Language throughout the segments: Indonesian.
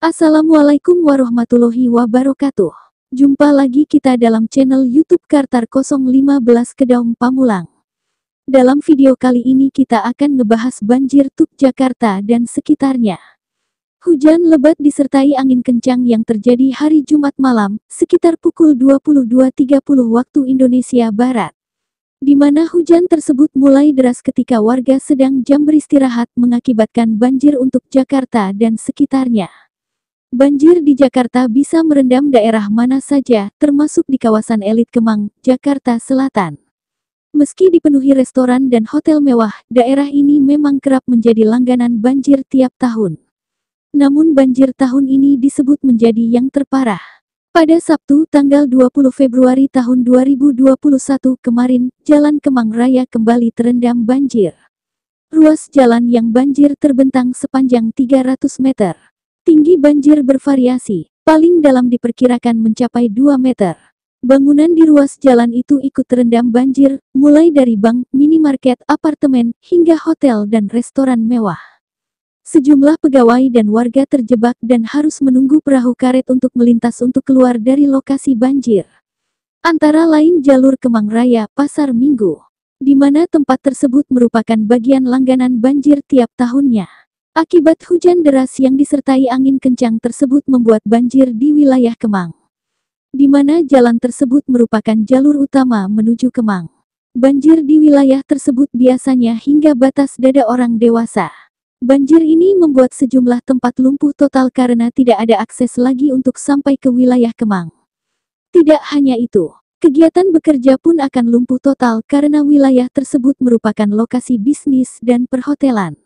Assalamualaikum warahmatullahi wabarakatuh. Jumpa lagi kita dalam channel YouTube Kartar 015 Kedaung Pamulang. Dalam video kali ini kita akan ngebahas banjir Tuk Jakarta dan sekitarnya. Hujan lebat disertai angin kencang yang terjadi hari Jumat malam, sekitar pukul 22.30 waktu Indonesia Barat. Di mana hujan tersebut mulai deras ketika warga sedang jam beristirahat mengakibatkan banjir untuk Jakarta dan sekitarnya. Banjir di Jakarta bisa merendam daerah mana saja, termasuk di kawasan elit Kemang, Jakarta Selatan. Meski dipenuhi restoran dan hotel mewah, daerah ini memang kerap menjadi langganan banjir tiap tahun. Namun banjir tahun ini disebut menjadi yang terparah. Pada Sabtu, tanggal 20 Februari tahun 2021 kemarin, Jalan Kemang Raya kembali terendam banjir. Ruas jalan yang banjir terbentang sepanjang 300 meter. Tinggi banjir bervariasi, paling dalam diperkirakan mencapai 2 meter. Bangunan di ruas jalan itu ikut terendam banjir, mulai dari bank, minimarket, apartemen, hingga hotel dan restoran mewah. Sejumlah pegawai dan warga terjebak dan harus menunggu perahu karet untuk melintas untuk keluar dari lokasi banjir. Antara lain jalur Kemang Raya, Pasar Minggu, di mana tempat tersebut merupakan bagian langganan banjir tiap tahunnya. Akibat hujan deras yang disertai angin kencang tersebut membuat banjir di wilayah Kemang, di mana jalan tersebut merupakan jalur utama menuju Kemang. Banjir di wilayah tersebut biasanya hingga batas dada orang dewasa. Banjir ini membuat sejumlah tempat lumpuh total karena tidak ada akses lagi untuk sampai ke wilayah Kemang. Tidak hanya itu, kegiatan bekerja pun akan lumpuh total karena wilayah tersebut merupakan lokasi bisnis dan perhotelan.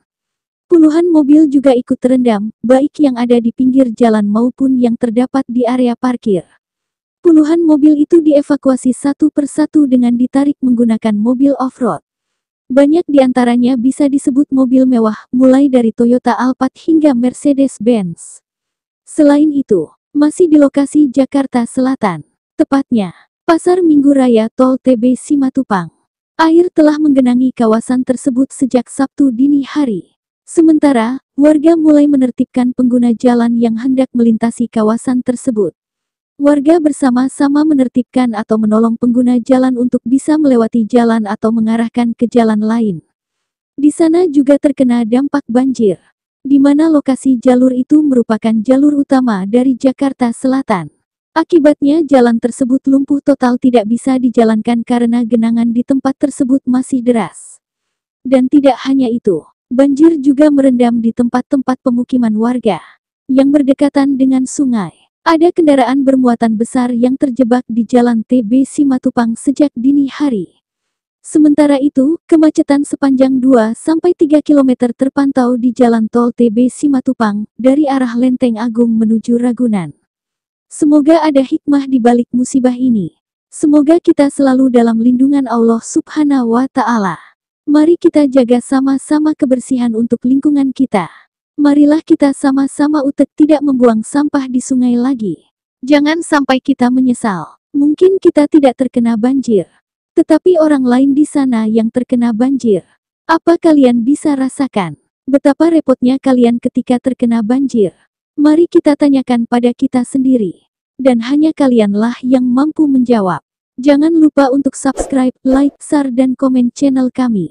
Puluhan mobil juga ikut terendam, baik yang ada di pinggir jalan maupun yang terdapat di area parkir. Puluhan mobil itu dievakuasi satu persatu dengan ditarik menggunakan mobil off-road. Banyak di antaranya bisa disebut mobil mewah, mulai dari Toyota Alphard hingga Mercedes-Benz. Selain itu, masih di lokasi Jakarta Selatan, tepatnya Pasar Minggu Raya Tol TB Simatupang. Air telah menggenangi kawasan tersebut sejak Sabtu dini hari. Sementara, warga mulai menertibkan pengguna jalan yang hendak melintasi kawasan tersebut. Warga bersama-sama menertibkan atau menolong pengguna jalan untuk bisa melewati jalan atau mengarahkan ke jalan lain. Di sana juga terkena dampak banjir, di mana lokasi jalur itu merupakan jalur utama dari Jakarta Selatan. Akibatnya jalan tersebut lumpuh total, tidak bisa dijalankan karena genangan di tempat tersebut masih deras. Dan tidak hanya itu, banjir juga merendam di tempat-tempat pemukiman warga yang berdekatan dengan sungai. Ada kendaraan bermuatan besar yang terjebak di jalan TB Simatupang sejak dini hari. Sementara itu, kemacetan sepanjang 2-3 km terpantau di jalan tol TB Simatupang dari arah Lenteng Agung menuju Ragunan. Semoga ada hikmah di balik musibah ini. Semoga kita selalu dalam lindungan Allah Subhanahu wa Ta'ala. Mari kita jaga sama-sama kebersihan untuk lingkungan kita. Marilah kita sama-sama utek tidak membuang sampah di sungai lagi. Jangan sampai kita menyesal. Mungkin kita tidak terkena banjir, tetapi orang lain di sana yang terkena banjir. Apa kalian bisa rasakan? Betapa repotnya kalian ketika terkena banjir. Mari kita tanyakan pada kita sendiri. Dan hanya kalianlah yang mampu menjawab. Jangan lupa untuk subscribe, like, share dan komen channel kami.